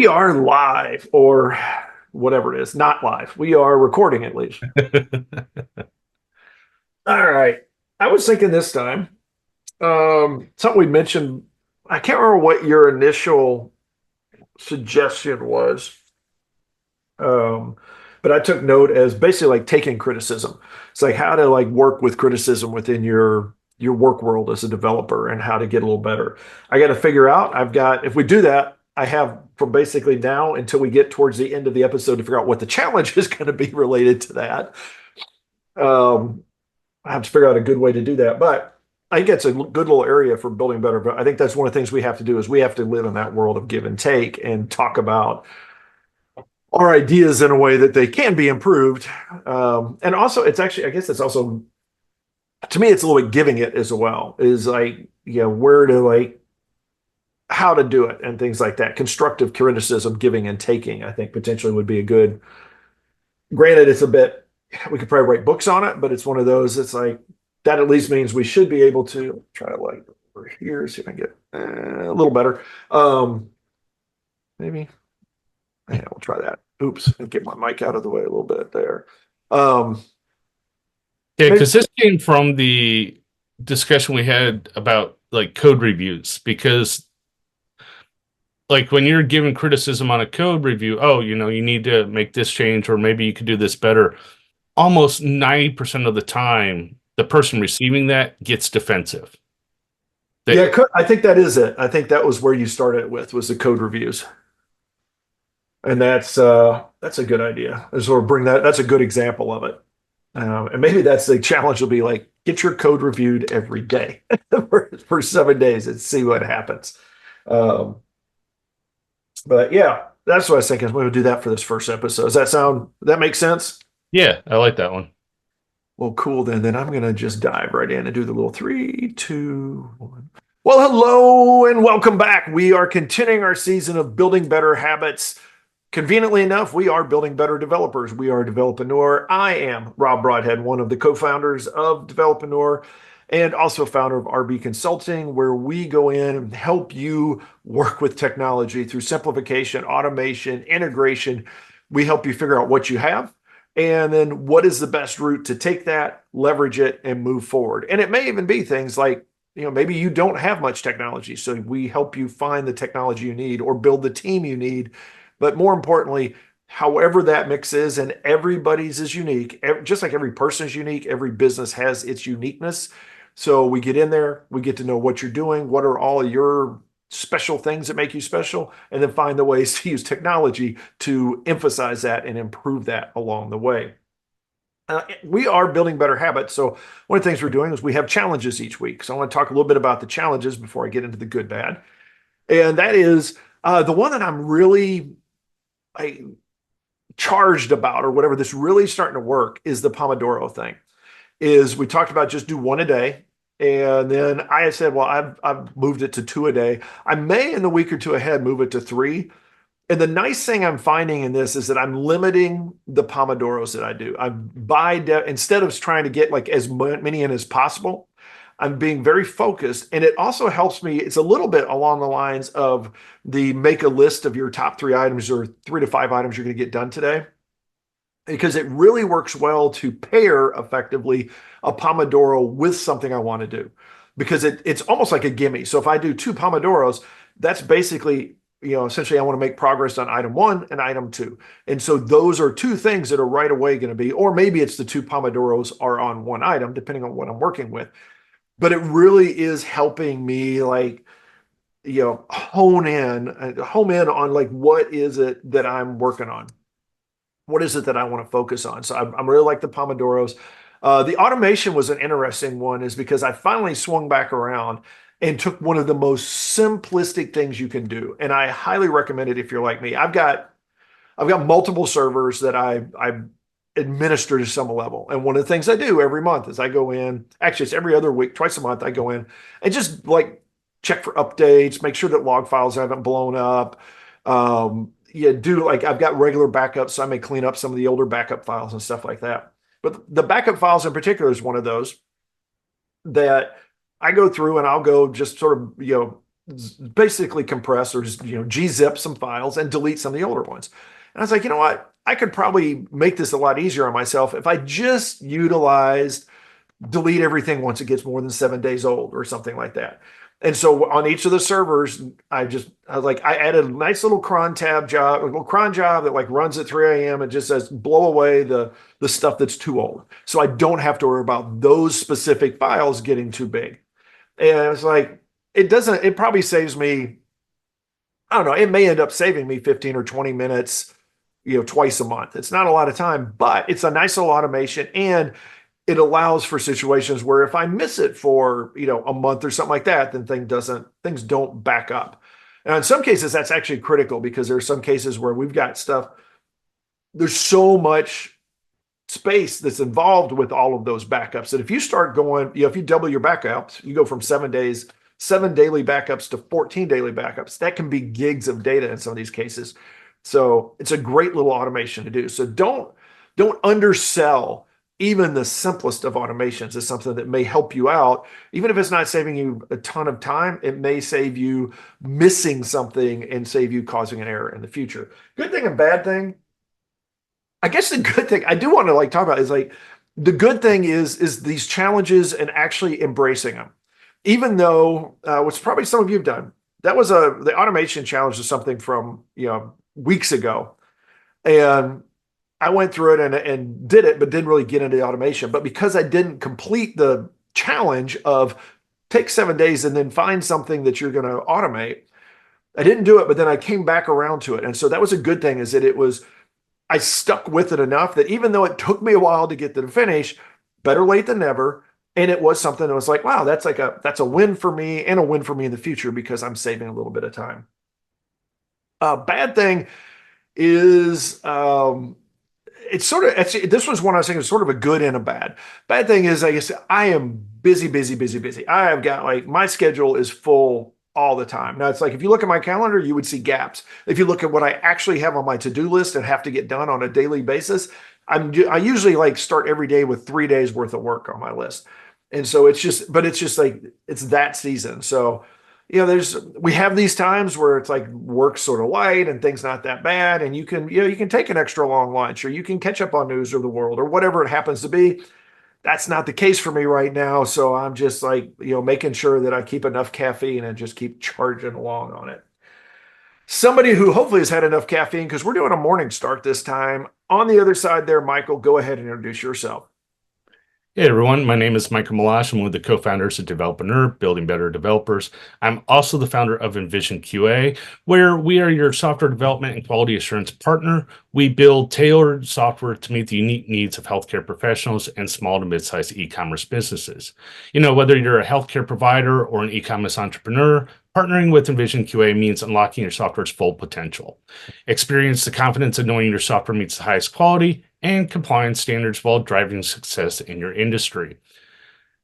We are live, or whatever it is, not live. We are recording at least. All right. I was thinking this time, something we mentioned. I can't remember what your initial suggestion was, um, but I took note as basically like taking criticism. It's like how to like work with criticism within your work world as a developer and how to get a little better. I got to figure out. I've got if we do that, I have from basically now until we get towards the end of the episode to figure out what the challenge is going to be related to that. Um, I have to figure out a good way to do that, but I think it's a good little area for building better. But I think that's one of the things we have to do is we have to live in that world of give and take and talk about our ideas in a way that they can be improved. And also, it's actually, I guess it's also, to me, it's a little bit giving it as well, is like, where to like, how to do it and things like that. Constructive criticism, giving and taking, I think potentially would be a good, granted, it's a bit, we could probably write books on it, but it's one of those, it's like, that at least means we should be able to try to like over here, see if I can get a little better. Maybe. Yeah, we'll try that. Oops, and get my mic out of the way a little bit there. Um, Yeah, maybe, because this came from the discussion we had about like code reviews. Because like when you're giving criticism on a code review, oh, you need to make this change, or maybe you could do this better. Almost 90% of the time, the person receiving that gets defensive. yeah, They, I think that is it. I think that was where you started with was the code reviews. And that's a good idea. Sort of bring that. That's a good example of it. And maybe that's the challenge will be like get your code reviewed every day for 7 days and see what happens. Um, but yeah, that's what I was thinking. I'm going to do that for this first episode. That make sense? yeah, I like that one. Well, cool then. Then I'm going to just dive right in and do the little 3, 2, 1. Well, hello and welcome back. We are continuing our season of building better habits. Conveniently enough, we are building better developers. We are Developreneur. I am Rob Broadhead, one of the co-founders of Developreneur and also founder of RB Consulting, where we go in and help you work with technology through simplification, automation, integration. We help you figure out what you have and then what is the best route to take that, leverage it, and move forward. And it may even be things like, maybe you don't have much technology. So we help you find the technology you need or build the team you need. But more importantly, however that mix is, and everybody's is unique, just like every person is unique, every business has its uniqueness. So we get in there, we get to know what you're doing, what are all your special things that make you special, and then find the ways to use technology to emphasize that and improve that along the way. We are building better habits. So one of the things we're doing is we have challenges each week. So I want to talk a little bit about the challenges before I get into the good, bad. And that is the one that I'm really charged about or whatever that's really starting to work is the Pomodoro thing. Is we talked about just do one a day. And then I said, well, I've moved it to two a day. I may in the week or two ahead move it to three. And the nice thing I'm finding in this is that I'm limiting the Pomodoros that I do. Instead of trying to get like as many in as possible, I'm being very focused. And it also helps me. It's a little bit along the lines of the make a list of your top 3 items or 3 to 5 items you're going to get done today, because it really works well to pair effectively a Pomodoro with something I want to do, because it's almost like a gimme. So if I do 2 Pomodoros, that's basically, essentially I want to make progress on item 1 and item 2. And so those are 2 things that are right away going to be, or maybe it's the 2 Pomodoros are on 1 item, depending on what I'm working with. But it really is helping me like, hone in on like, what is it that I'm working on? What is it that I want to focus on? So I'm really like the Pomodoros. The automation was an interesting one, is because I finally swung back around and took one of the most simplistic things you can do. And I highly recommend it if you're like me. I've got multiple servers that I administer to some level. And one of the things I do every month is I go in, actually it's every other week, twice a month, I go in and just like check for updates, make sure that log files haven't blown up. Do like I've got regular backups, so I may clean up some of the older backup files and stuff like that. But the backup files in particular is one of those that I go through and I'll go just sort of, basically compress or just, gzip some files and delete some of the older ones. And I was like, you know what? I could probably make this a lot easier on myself if I just utilized delete everything once it gets more than 7 days old or something like that. And so on each of the servers, I added a nice little cron tab job, a little cron job that like runs at 3 a.m. and just says blow away the stuff that's too old. So I don't have to worry about those specific files getting too big. And it's like, it probably saves me, I don't know, it may end up saving me 15 or 20 minutes, twice a month. It's not a lot of time, but it's a nice little automation, and it allows for situations where if I miss it for, a month or something like that, then things don't back up. And in some cases, that's actually critical because there are some cases where we've got stuff, there's so much space that's involved with all of those backups that if you start going, if you double your backups, you go from 7 days, 7 daily backups to 14 daily backups. That can be gigs of data in some of these cases. So it's a great little automation to do. So don't undersell even the simplest of automations as something that may help you out. Even if it's not saving you a ton of time, it may save you missing something and save you causing an error in the future. Good thing and bad thing. I guess the good thing I do want to like talk about is like the good thing is these challenges and actually embracing them. Even though what's probably some of you have done, that was the automation challenge is something from weeks ago. And I went through it and did it, but didn't really get into the automation. But because I didn't complete the challenge of take 7 days and then find something that you're going to automate, I didn't do it, but then I came back around to it. And so that was a good thing is that I stuck with it enough that even though it took me a while to get to the finish, better late than never. And it was something that was like, wow, that's a win for me and a win for me in the future because I'm saving a little bit of time. Bad thing is it's sort of this was one I was thinking sort of a good and a bad. Bad thing is I guess I am busy, busy, busy, busy. I have got like my schedule is full all the time. Now it's like if you look at my calendar, you would see gaps. If you look at what I actually have on my to-do list and have to get done on a daily basis, I usually like start every day with 3 days worth of work on my list. And so it's just like it's that season. So we have these times where it's like work's sort of light and things not that bad, and you can take an extra long lunch or you can catch up on news of the world or whatever it happens to be. That's not the case for me right now, so I'm just like making sure that I keep enough caffeine and just keep charging along on it. Somebody who hopefully has had enough caffeine because we're doing a morning start this time. On the other side there, Michael, go ahead and introduce yourself. Hey everyone, my name is Michael Meloche. I'm one of the co-founders of Developer Building Better Developers. I'm also the founder of Envision QA, where we are your software development and quality assurance partner. We build tailored software to meet the unique needs of healthcare professionals and small to mid-sized e-commerce businesses. Whether you're a healthcare provider or an e-commerce entrepreneur, partnering with Envision QA means unlocking your software's full potential. Experience the confidence of knowing your software meets the highest quality and compliance standards while driving success in your industry.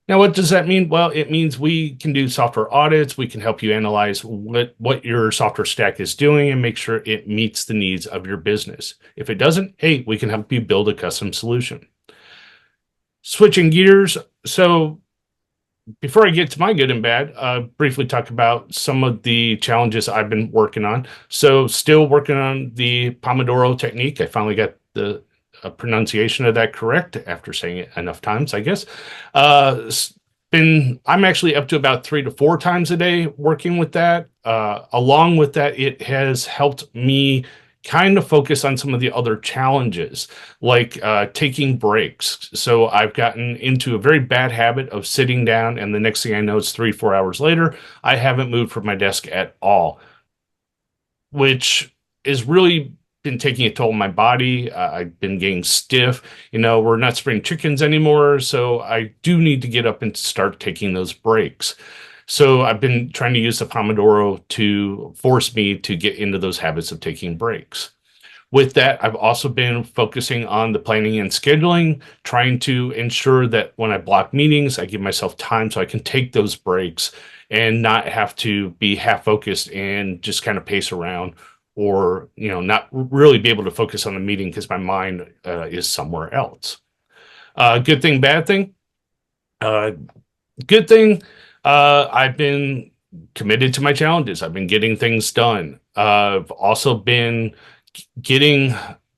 Now, what does that mean? Well, it means we can do software audits. We can help you analyze what your software stack is doing and make sure it meets the needs of your business. If it doesn't, hey, we can help you build a custom solution. Switching gears. So before I get to my good and bad, briefly talk about some of the challenges I've been working on. So still working on the Pomodoro technique. I finally got the pronunciation of that correct after saying it enough times, I guess. I'm actually up to about 3 to 4 times a day working with that. Along with that, it has helped me kind of focus on some of the other challenges, like taking breaks. So I've gotten into a very bad habit of sitting down, and the next thing I know, it's 3, 4 hours later, I haven't moved from my desk at all, which is really been taking a toll on my body. I've been getting stiff. We're not spring chickens anymore, so I do need to get up and start taking those breaks. So I've been trying to use the Pomodoro to force me to get into those habits of taking breaks. With that, I've also been focusing on the planning and scheduling, trying to ensure that when I block meetings, I give myself time so I can take those breaks and not have to be half focused and just kind of pace around, or not really be able to focus on the meeting because my mind is somewhere else. Good thing, bad thing. Good thing, I've been committed to my challenges. I've been getting things done. I've also been getting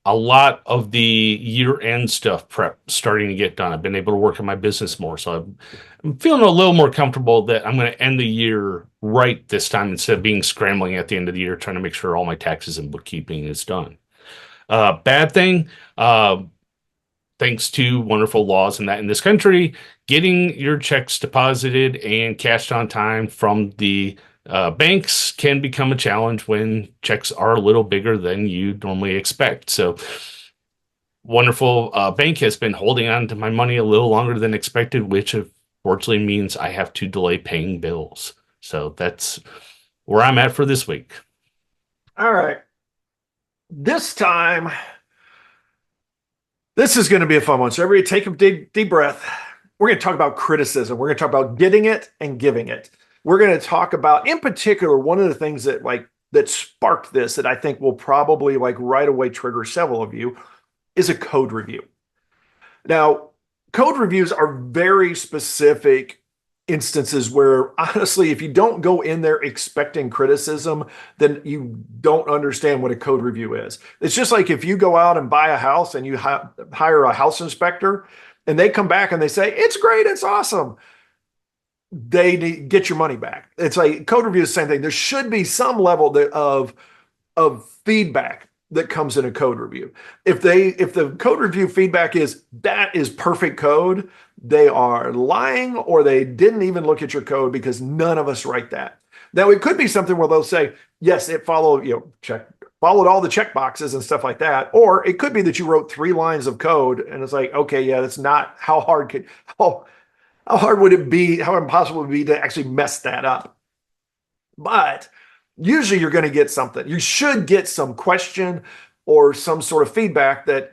a lot of the year-end stuff prep starting to get done. I've been able to work on my business more, so I'm feeling a little more comfortable that I'm going to end the year right this time instead of being scrambling at the end of the year trying to make sure all my taxes and bookkeeping is done. Bad thing, thanks to wonderful laws and that in this country, getting your checks deposited and cashed on time from the banks can become a challenge when checks are a little bigger than you normally expect. So, wonderful bank has been holding on to my money a little longer than expected, which unfortunately means I have to delay paying bills. So, that's where I'm at for this week. All right. This time, this is going to be a fun one. So everybody take a deep breath. We're going to talk about criticism. We're going to talk about getting it and giving it. We're going to talk about, in particular, one of the things that sparked this that I think will probably right away trigger several of you is a code review. Now, code reviews are very specific instances where honestly, if you don't go in there expecting criticism, then you don't understand what a code review is. It's just like if you go out and buy a house and you hire a house inspector and they come back and they say, it's great, it's awesome. They get your money back. It's like code review is the same thing. There should be some level of feedback that comes in a code review. If the code review feedback is that is perfect code, they are lying or they didn't even look at your code because none of us write that. Now it could be something where they'll say, yes, it followed, followed all the check boxes and stuff like that. Or it could be that you wrote 3 lines of code and it's like, okay, yeah, that's not how hard would it be? How impossible would it be to actually mess that up? But usually you're going to get something. You should get some question or some sort of feedback that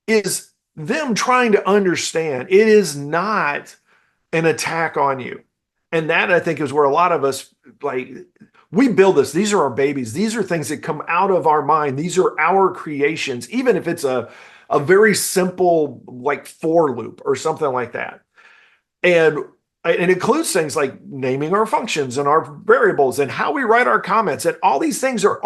is them trying to understand. It is not an attack on you. And that I think is where a lot of us we build this. These are our babies. These are things that come out of our mind. These are our creations, even if it's a very simple for loop or something like that. And it includes things like naming our functions and our variables and how we write our comments. And all these things are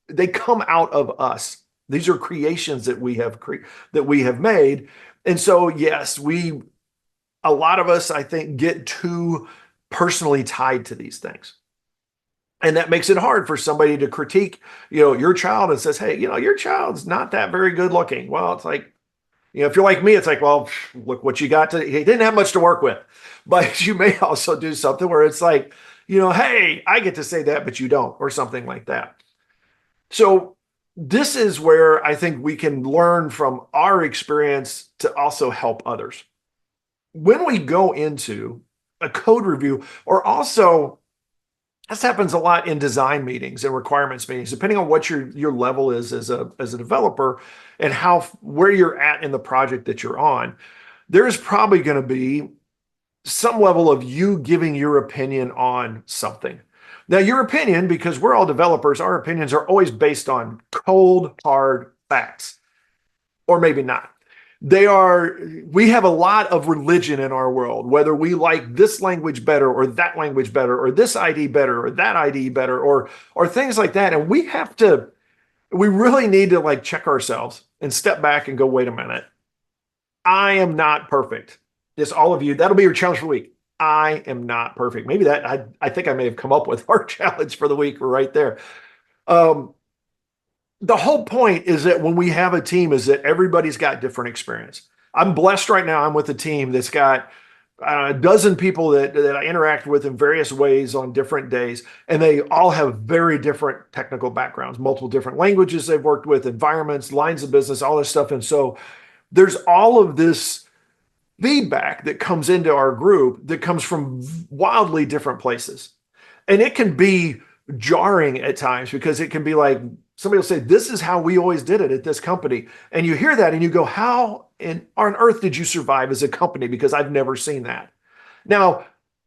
they come out of us. These are creations that we have made. And so, yes, a lot of us, I think, get too personally tied to these things. And that makes it hard for somebody to critique, your child and says, hey, your child's not that very good looking. Well, it's like, if you're like me, it's like, well, look what you got he didn't have much to work with. But you may also do something where it's like, hey, I get to say that, but you don't, or something like that. So this is where I think we can learn from our experience to also help others. When we go into a code review, or also, this happens a lot in design meetings and requirements meetings, depending on what your level is as a developer and where you're at in the project that you're on, there's probably going to be some level of you giving your opinion on something. Now, your opinion, because we're all developers, our opinions are always based on cold, hard facts, or maybe not. We have a lot of religion in our world, whether we like this language better or that language better, or this ID better or that ID better, or things like that. And we really need to check ourselves and step back and go, wait a minute. I am not perfect. This, all of you, that'll be your challenge for the week. I am not perfect. Maybe I think I may have come up with our challenge for the week right there. The whole point is that when we have a team is that everybody's got different experience. I'm blessed right now. I'm with a team that's got a dozen people that I interact with in various ways on different days, and they all have very different technical backgrounds, multiple different languages they've worked with, environments, lines of business, all this stuff. And so there's all of this feedback that comes into our group that comes from wildly different places. And it can be jarring at times because it can be like, somebody will say, this is how we always did it at this company. And you hear that and you go, how on earth did you survive as a company? Because I've never seen that. Now,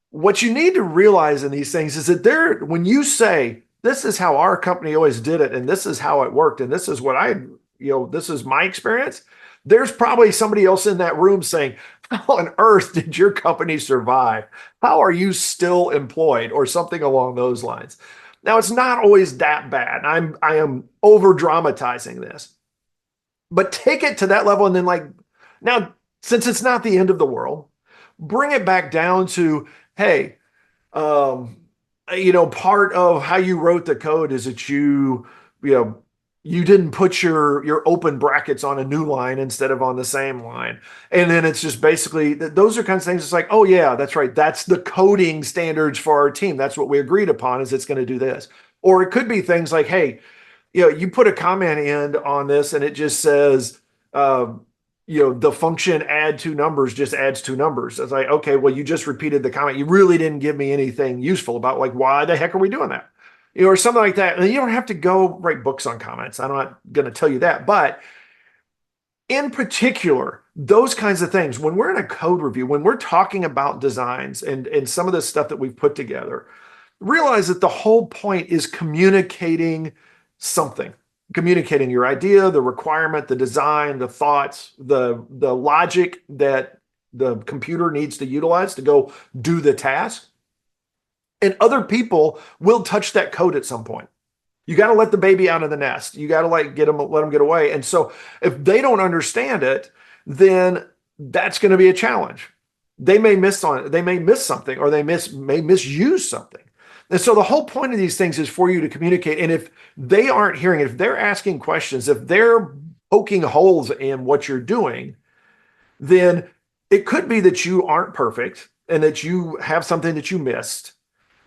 what you need to realize in these things is that when you say, this is how our company always did it, and this is how it worked, and this is what this is my experience, there's probably somebody else in that room saying, how on earth did your company survive? How are you still employed? Or something along those lines. Now, it's not always that bad. I am over dramatizing this, but take it to that level. And then, like, now, since it's not the end of the world, bring it back down to, hey, um, part of how you wrote the code is that you know, you didn't put your open brackets on a new line instead of on the same line. And then it's just basically those are kinds of things. It's like, oh yeah, that's right. That's the coding standards for our team. That's what we agreed upon is it's going to do this. Or it could be things like, hey, you put a comment in on this and it just says, um, the function add two numbers just adds two numbers. It's like, okay, well, you just repeated the comment. You really didn't give me anything useful about like, why the heck are we doing that? Or something like that. And you don't have to go write books on comments. I'm not going to tell you that. But in particular, those kinds of things, when we're in a code review, when we're talking about designs and some of the stuff that we've put together, realize that the whole point is communicating something, communicating your idea, the requirement, the design, the thoughts, the logic that the computer needs to utilize to go do the task. And other people will touch that code at some point. You got to let the baby out of the nest. You got to let them get away. And so if they don't understand it, then that's going to be a challenge. They may miss on it. They may miss something, or may misuse something. And so the whole point of these things is for you to communicate. And if they aren't hearing it, if they're asking questions, if they're poking holes in what you're doing, then it could be that you aren't perfect and that you have something that you missed.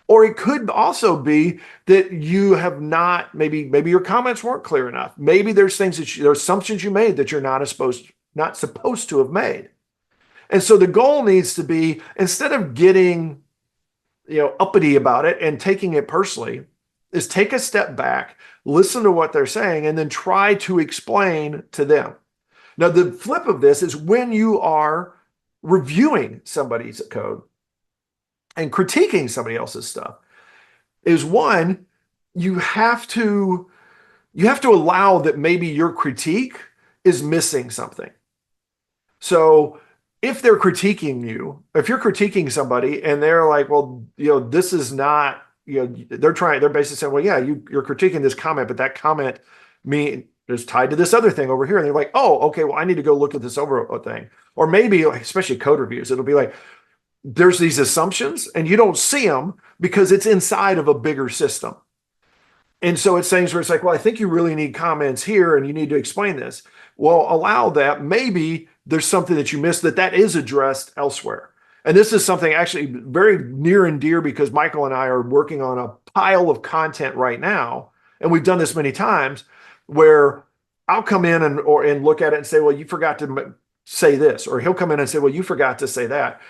Or it could also be that you have not, maybe your comments weren't clear enough. Maybe there's things there are assumptions you made that you're not supposed to have made. And so the goal needs to be, instead of getting uppity about it and taking it personally, is take a step back, listen to what they're saying, and then try to explain to them. Now, the flip of this is when you are reviewing somebody's code and critiquing somebody else's stuff, is one, you have to allow that maybe your critique is missing something. So if they're critiquing you, if you're critiquing somebody and they're like, well, this is not, they're basically saying, well, yeah, you're critiquing this comment, but that comment is tied to this other thing over here. And they're like, oh, okay, well, I need to go look at this over thing. Or maybe, especially code reviews, it'll be like, there's these assumptions and you don't see them because it's inside of a bigger system. And so it's things where it's like, well, I think you really need comments here and you need to explain this. Well, allow that. Maybe there's something that you missed that is addressed elsewhere. And this is something actually very near and dear because Michael and I are working on a pile of content right now. And we've done this many times where I'll come in and look at it and say, well, you forgot to say this. Or he'll come in and say, well, you forgot to say that.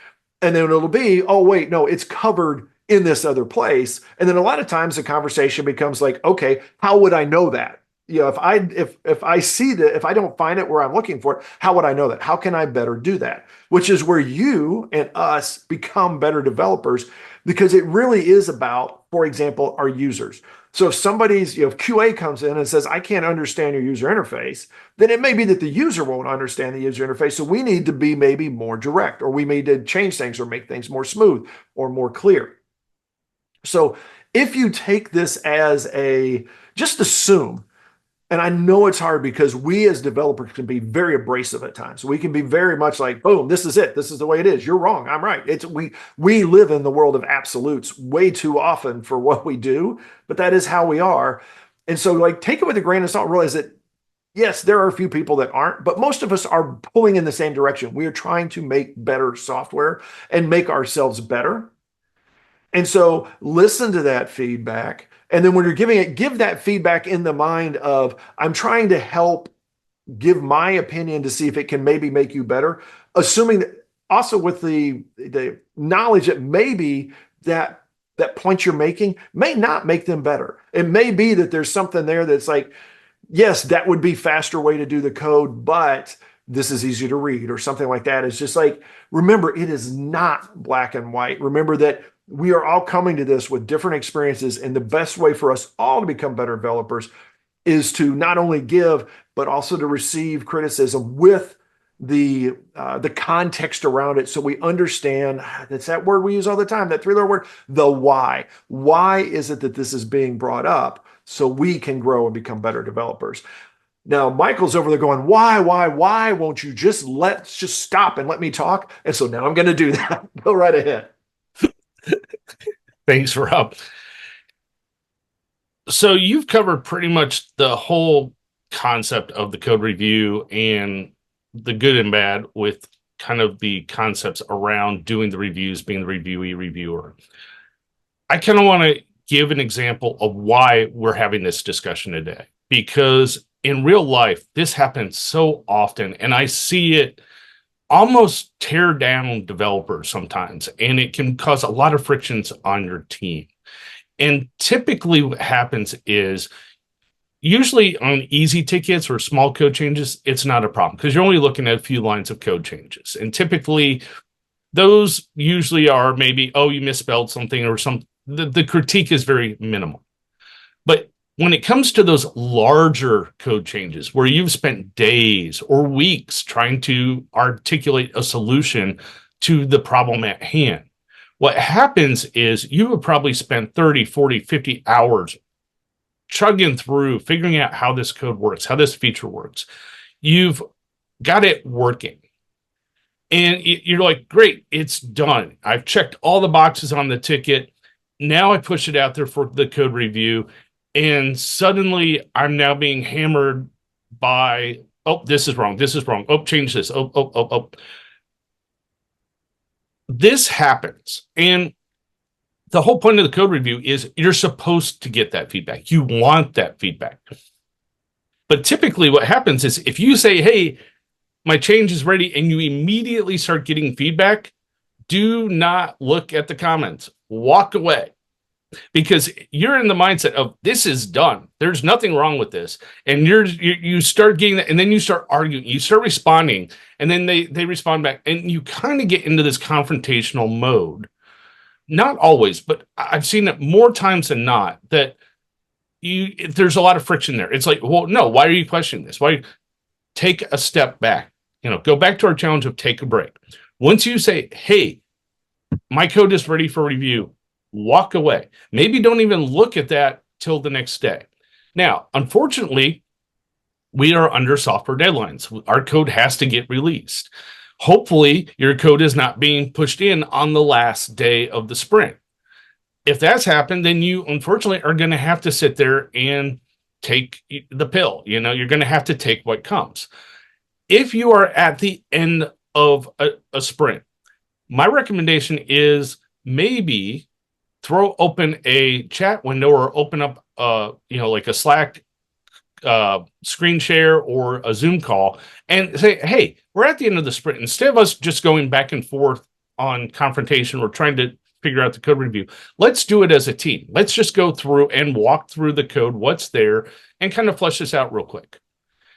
And then it'll be, oh, wait, no, it's covered in this other place. And then a lot of times the conversation becomes like, okay, how would I know that? If I see that, if I don't find it where I'm looking for it, how would I know that? How can I better do that? Which is where you and us become better developers, because it really is about, for example, our users. So if if QA comes in and says, I can't understand your user interface, then it may be that the user won't understand the user interface. So we need to be maybe more direct, or we need to change things or make things more smooth or more clear. So if you take this as just assume, and I know it's hard because we as developers can be very abrasive at times. We can be very much like, boom, this is it. This is the way it is. You're wrong. I'm right. We live in the world of absolutes way too often for what we do, but that is how we are. And so like take it with a grain of salt, realize that yes, there are a few people that aren't, but most of us are pulling in the same direction. We are trying to make better software and make ourselves better. And so listen to that feedback. And then when you're giving it, give that feedback in the mind of, I'm trying to help give my opinion to see if it can maybe make you better. Assuming that also with the knowledge that maybe that point you're making may not make them better. It may be that there's something there that's like, yes, that would be faster way to do the code, but this is easy to read or something like that. It's just like, remember, it is not black and white. Remember that we are all coming to this with different experiences, and the best way for us all to become better developers is to not only give, but also to receive criticism with the context around it, so we understand. That's that word we use all the time, that three-letter word, the why. Why is it that this is being brought up so we can grow and become better developers? Now, Michael's over there going, why won't you let's just stop and let me talk? And so now I'm going to do that. Go right ahead. Thanks, Rob. So you've covered pretty much the whole concept of the code review and the good and bad with kind of the concepts around doing the reviews, being the reviewee reviewer. I kind of want to give an example of why we're having this discussion today, because in real life, this happens so often, and I see it almost tear down developers sometimes, and it can cause a lot of frictions on your team. And typically what happens is, usually on easy tickets or small code changes, it's not a problem because you're only looking at a few lines of code changes. And typically those usually are maybe, oh, you misspelled something or the critique is very minimal. But when it comes to those larger code changes where you've spent days or weeks trying to articulate a solution to the problem at hand, what happens is you have probably spent 30, 40, 50 hours chugging through, figuring out how this code works, how this feature works. You've got it working. And you're like, great, it's done. I've checked all the boxes on the ticket. Now I push it out there for the code review. And suddenly I'm now being hammered by, oh, this is wrong. This is wrong. Oh, change this. Oh. This happens. And the whole point of the code review is you're supposed to get that feedback. You want that feedback. But typically what happens is if you say, hey, my change is ready, and you immediately start getting feedback, do not look at the comments. Walk away. Because you're in the mindset of this is done. There's nothing wrong with this. And you start getting that, and then you start arguing, you start responding, and then they respond back. And you kind of get into this confrontational mode. Not always, but I've seen it more times than not that there's a lot of friction there. It's like, well, no, why are you questioning this? Why take a step back? Go back to our challenge of take a break. Once you say, hey, my code is ready for review, walk away. Maybe don't even look at that till the next day. Now, unfortunately, we are under software deadlines. Our code has to get released. Hopefully, your code is not being pushed in on the last day of the sprint. If that's happened, then you unfortunately are going to have to sit there and take the pill. You're going to have to take what comes. If you are at the end of a sprint, my recommendation is maybe throw open a chat window or open up, like a Slack screen share or a Zoom call and say, hey, we're at the end of the sprint. Instead of us just going back and forth on confrontation or trying to figure out the code review, let's do it as a team. Let's just go through and walk through the code, what's there, and kind of flesh this out real quick.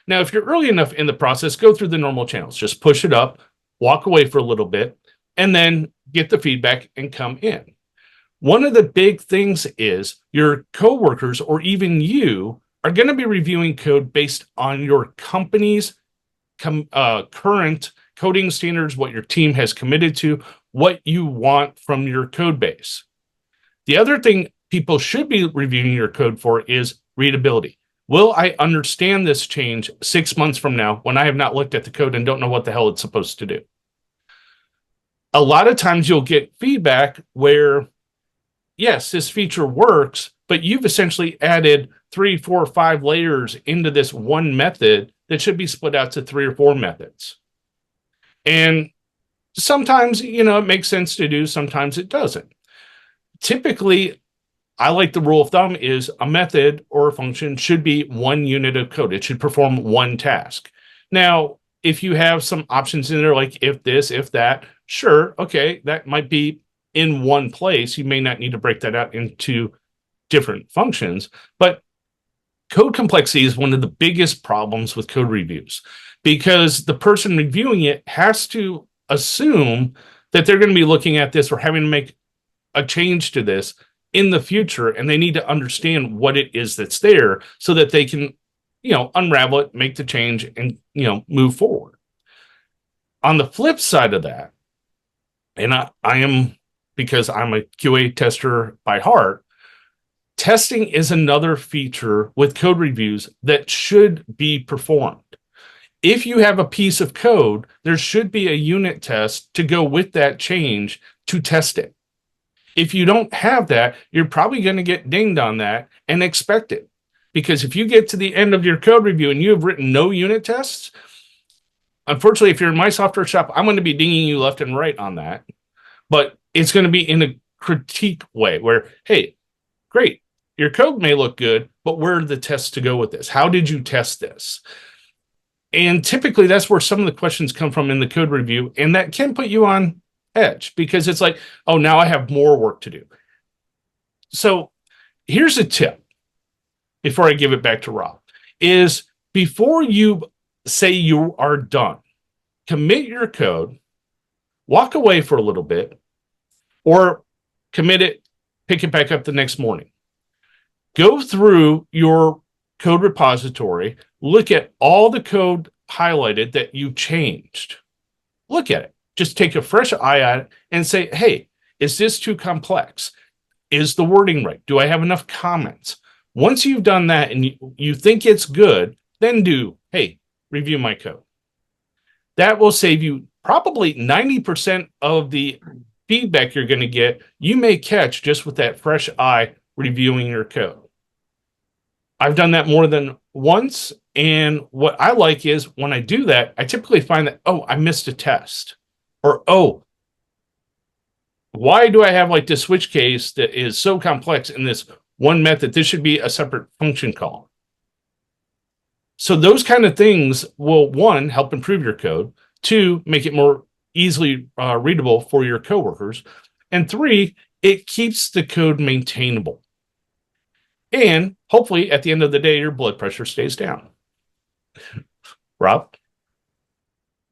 Now, if you're early enough in the process, go through the normal channels. Just push it up, walk away for a little bit, and then get the feedback and come in. One of the big things is your coworkers or even you are going to be reviewing code based on your company's current coding standards, what your team has committed to, what you want from your code base. The other thing people should be reviewing your code for is readability. Will I understand this change 6 months from now when I have not looked at the code and don't know what the hell it's supposed to do? A lot of times you'll get feedback where, yes, this feature works, but you've essentially added 3, 4, 5 layers into this one method that should be split out to 3 or 4 methods. And sometimes, it makes sense to do, sometimes it doesn't. Typically, I like the rule of thumb is a method or a function should be 1 unit of code. It should perform 1 task. Now, if you have some options in there, like if this, if that, sure, okay, that might be in one place. You may not need to break that out into different functions, but code complexity is one of the biggest problems with code reviews because the person reviewing it has to assume that they're going to be looking at this or having to make a change to this in the future, and they need to understand what it is that's there so that they can, unravel it, make the change, and, move forward. On the flip side of that, and I am, because I'm a QA tester by heart, testing is another feature with code reviews that should be performed. If you have a piece of code, there should be a unit test to go with that change to test it. If you don't have that, you're probably going to get dinged on that and expect it. Because if you get to the end of your code review and you have written no unit tests, unfortunately, if you're in my software shop, I'm going to be dinging you left and right on that. But it's going to be in a critique way where, hey, great, your code may look good, but where are the tests to go with this? How did you test this? And typically that's where some of the questions come from in the code review. And that can put you on edge because it's like, oh, now I have more work to do. So here's a tip before I give it back to Rob, is before you say you are done, commit your code, walk away for a little bit, or commit it, pick it back up the next morning. Go through your code repository, look at all the code highlighted that you changed. Look at it. Just take a fresh eye at it and say, hey, is this too complex? Is the wording right? Do I have enough comments? Once you've done that and you think it's good, then hey, review my code. That will save you probably 90% of the feedback you're going to get. You may catch just with that fresh eye reviewing your code. I've done that more than once. And what I like is when I do that, I typically find that, oh, I missed a test. Or, oh, why do I have like this switch case that is so complex in this one method? This should be a separate function call. So those kind of things will, one, help improve your code, two, make it more easily readable for your coworkers, and three, it keeps the code maintainable. And hopefully at the end of the day, your blood pressure stays down. Rob?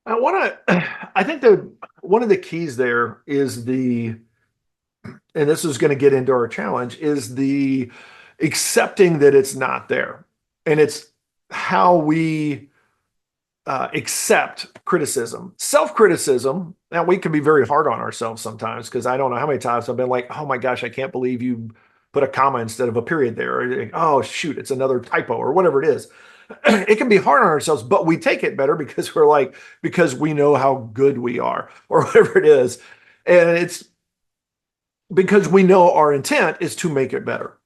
I think that one of the keys there is and this is going to get into our challenge, is the accepting that it's not there. And it's how we accept criticism. Self-criticism, now we can be very hard on ourselves sometimes, because I don't know how many times I've been like, oh my gosh, I can't believe you put a comma instead of a period there. Or, oh shoot, it's another typo or whatever it is. It can be hard on ourselves, but we take it better because because we know how good we are or whatever it is. And it's because we know our intent is to make it better.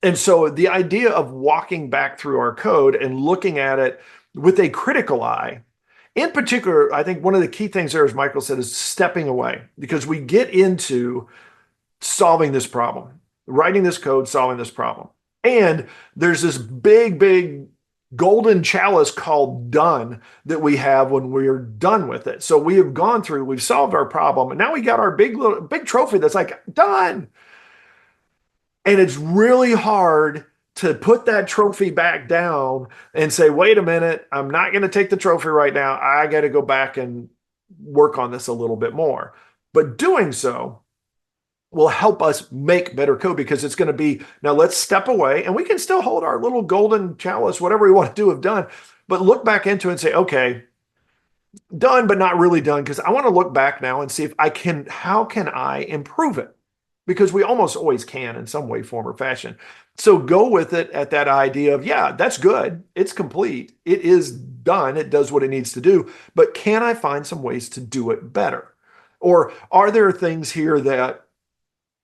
And so the idea of walking back through our code and looking at it with a critical eye, in particular, I think one of the key things there, as Michael said, is stepping away, because we get into solving this problem, writing this code, solving this problem. And there's this big golden chalice called done that we have when we're done with it. So we have gone through, we've solved our problem, and now we got our big trophy that's like done. And it's really hard to put that trophy back down and say, wait a minute, I'm not going to take the trophy right now. I got to go back and work on this a little bit more. But doing so will help us make better code, because it's going to be, now let's step away and we can still hold our little golden chalice, whatever we want to do have done, but look back into it and say, okay, done, but not really done. Because I want to look back now and see if how can I improve it? Because we almost always can in some way, form, or fashion. So go with it at that idea of, yeah, that's good. It's complete. It is done. It does what it needs to do. But can I find some ways to do it better? Or are there things here that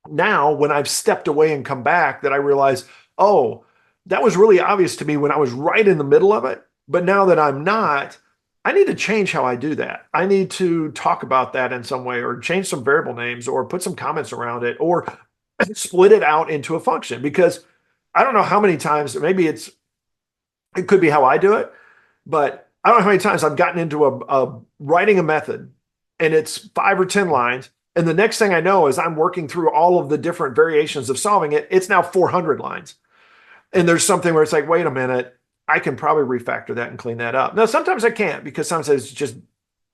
now when I've stepped away and come back that I realize, oh, that was really obvious to me when I was right in the middle of it. But now that I'm not, I need to change how I do that. I need to talk about that in some way, or change some variable names, or put some comments around it, or split it out into a function. Because I don't know how many times, maybe it could be how I do it, but I don't know how many times I've gotten into a writing a method and it's 5 or 10 lines. And the next thing I know is I'm working through all of the different variations of solving it. It's now 400 lines. And there's something where it's like, wait a minute, I can probably refactor that and clean that up. Now, sometimes I can't, because sometimes it's just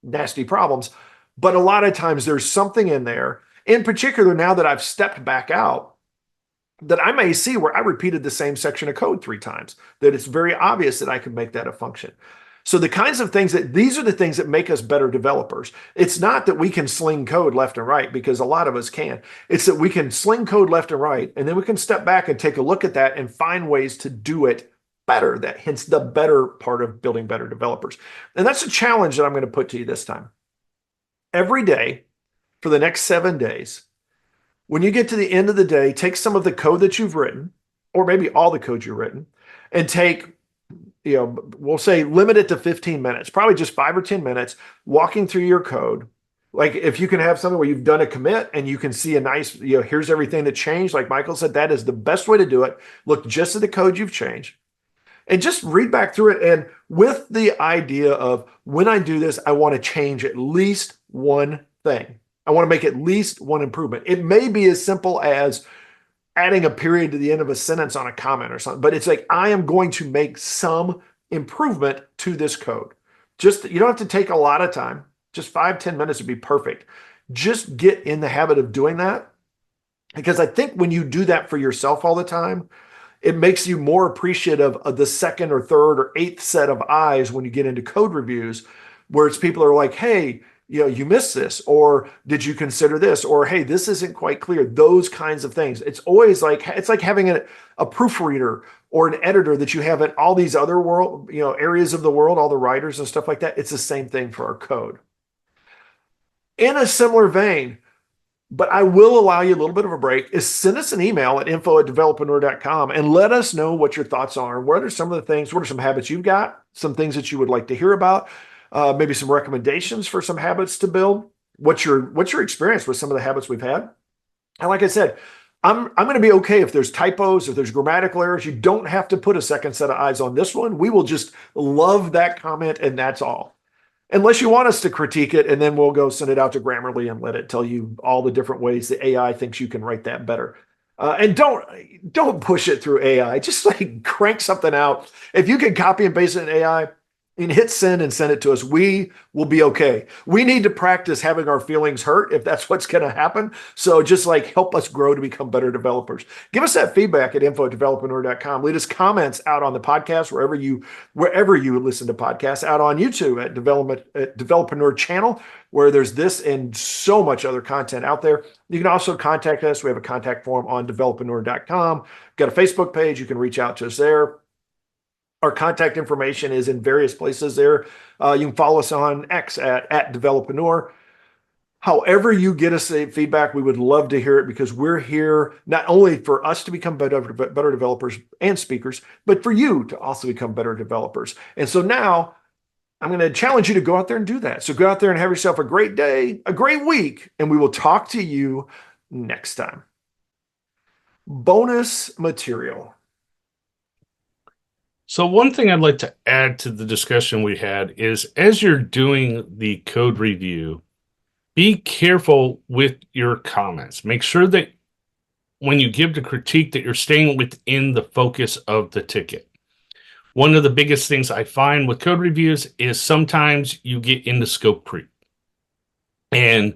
nasty problems. But a lot of times there's something in there, in particular, now that I've stepped back out, that I may see where I repeated the same section of code 3 times, that it's very obvious that I could make that a function. So the kinds of things these are the things that make us better developers. It's not that we can sling code left and right, because a lot of us can. It's that we can sling code left and right, and then we can step back and take a look at that and find ways to do it better. That hence the better part of building better developers. And that's a challenge that I'm going to put to you this time. Every day for the next 7 days, when you get to the end of the day, take some of the code that you've written, or maybe all the code you've written, and take, we'll say limit it to 15 minutes, probably just 5 or 10 minutes walking through your code. Like if you can have something where you've done a commit and you can see a nice, here's everything that changed. Like Michael said, that is the best way to do it. Look just at the code you've changed and just read back through it. And with the idea of, when I do this, I want to change at least one thing. I want to make at least one improvement. It may be as simple as adding a period to the end of a sentence on a comment or something, but it's like, I am going to make some improvement to this code. You don't have to take a lot of time. Just 5-10 minutes would be perfect. Just get in the habit of doing that. Because I think when you do that for yourself all the time, it makes you more appreciative of the second or third or eighth set of eyes when you get into code reviews, where it's people are like, hey, you missed this, or did you consider this, or hey, this isn't quite clear. Those kinds of things. It's always like, it's like having a proofreader or an editor that you have in all these other areas of the world, all the writers and stuff like that. It's the same thing for our code. In a similar vein, but I will allow you a little bit of a break, is send us an email at info@developaneur.com and let us know what your thoughts are. What are some of the things, what are some habits you've got, some things that you would like to hear about, maybe some recommendations for some habits to build. What's your experience with some of the habits we've had? And like I said, I'm going to be okay if there's typos, if there's grammatical errors. You don't have to put a second set of eyes on this one. We will just love that comment, and that's all. Unless you want us to critique it, and then we'll go send it out to Grammarly and let it tell you all the different ways the AI thinks you can write that better. And don't push it through AI. Just like crank something out. If you can copy and paste it in AI and hit send and send it to us, we will be okay. We need to practice having our feelings hurt if that's what's going to happen. So just like help us grow to become better developers. Give us that feedback at info@developaneur.com. Leave us comments out on the podcast, wherever you listen to podcasts, out on YouTube at Developaneur channel, where there's this and so much other content out there. You can also contact us. We have a contact form on developaneur.com. Got a Facebook page. You can reach out to us there. Our contact information is in various places there. You can follow us on X at Developaneur. However you get us a feedback, we would love to hear it, because we're here not only for us to become better developers and speakers, but for you to also become better developers. And so now I'm going to challenge you to go out there and do that. So go out there and have yourself a great day, a great week, and we will talk to you next time. Bonus material. So one thing I'd like to add to the discussion we had is, as you're doing the code review, be careful with your comments. Make sure that when you give the critique that you're staying within the focus of the ticket. One of the biggest things I find with code reviews is sometimes you get into scope creep. And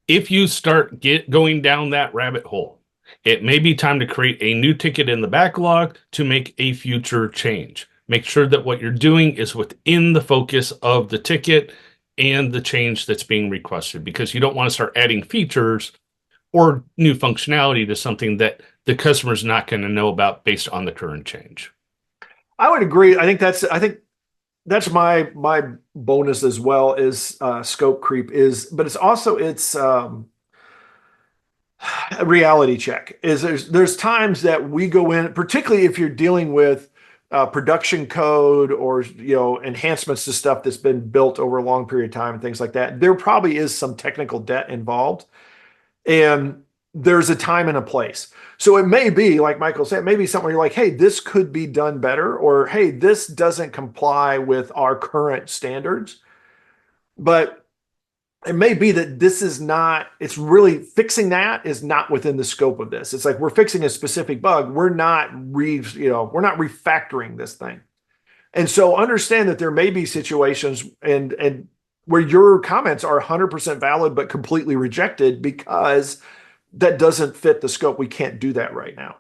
if you start going down that rabbit hole, it may be time to create a new ticket in the backlog to make a future change. Make sure that what you're doing is within the focus of the ticket and the change that's being requested, because you don't want to start adding features or new functionality to something that the customer's not going to know about based on the current change. I would agree. I think that's my bonus as well, is scope creep but it's a reality check. There's times that we go in, particularly if you're dealing with production code or enhancements to stuff that's been built over a long period of time and things like that. There probably is some technical debt involved, and there's a time and a place. So it may be, like Michael said, maybe something you're like, hey, this could be done better, or hey, this doesn't comply with our current standards. But it may be that it's really fixing that is not within the scope of this. It's like we're fixing a specific bug. We're not refactoring this thing. And so understand that there may be situations and where your comments are 100% valid, but completely rejected because that doesn't fit the scope. We can't do that right now.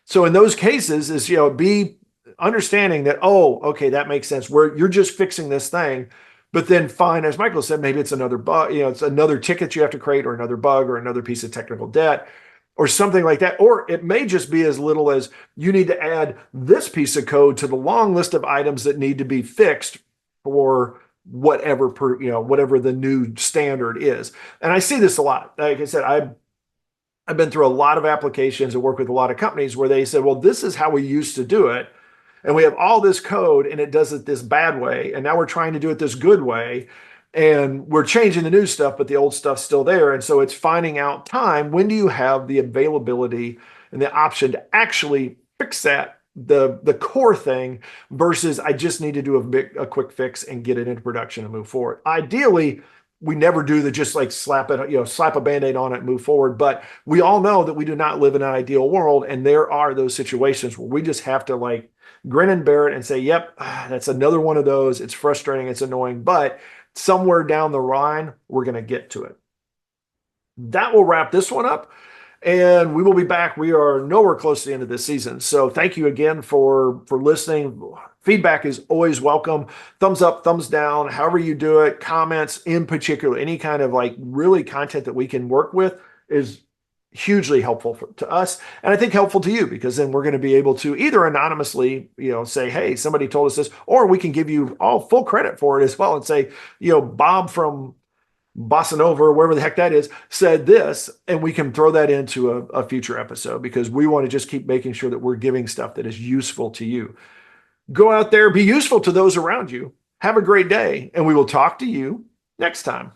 So in those cases be understanding that, oh, okay, that makes sense. Where you're just fixing this thing, but then fine, as Michael said, maybe it's another bug, it's another ticket you have to create, or another bug, or another piece of technical debt, or something like that. Or it may just be as little as you need to add this piece of code to the long list of items that need to be fixed for whatever the new standard is. And I see this a lot. Like I said, I've been through a lot of applications and work with a lot of companies where they said, well, this is how we used to do it. And we have all this code and it does it this bad way. And now we're trying to do it this good way. And we're changing the new stuff, but the old stuff's still there. And so it's finding out time. When do you have the availability and the option to actually fix that, the core thing, versus I just need to do a quick fix and get it into production and move forward. Ideally, we never do the just like slap a band-aid on it and move forward. But we all know that we do not live in an ideal world. And there are those situations where we just have to like grin and bear it and say, yep, that's another one of those. It's frustrating, it's annoying, but somewhere down the line, we're going to get to it. That will wrap this one up. And we will be back. We are nowhere close to the end of this season. So thank you again for listening. Feedback is always welcome. Thumbs up, thumbs down, however you do it. Comments in particular, any kind of like really content that we can work with is hugely helpful to us. And I think helpful to you, because then we're going to be able to either anonymously, say, hey, somebody told us this, or we can give you all full credit for it as well and say, Bob from Bossa Nova, or wherever the heck that is, said this, and we can throw that into a future episode, because we want to just keep making sure that we're giving stuff that is useful to you. Go out there, be useful to those around you. Have a great day, and we will talk to you next time.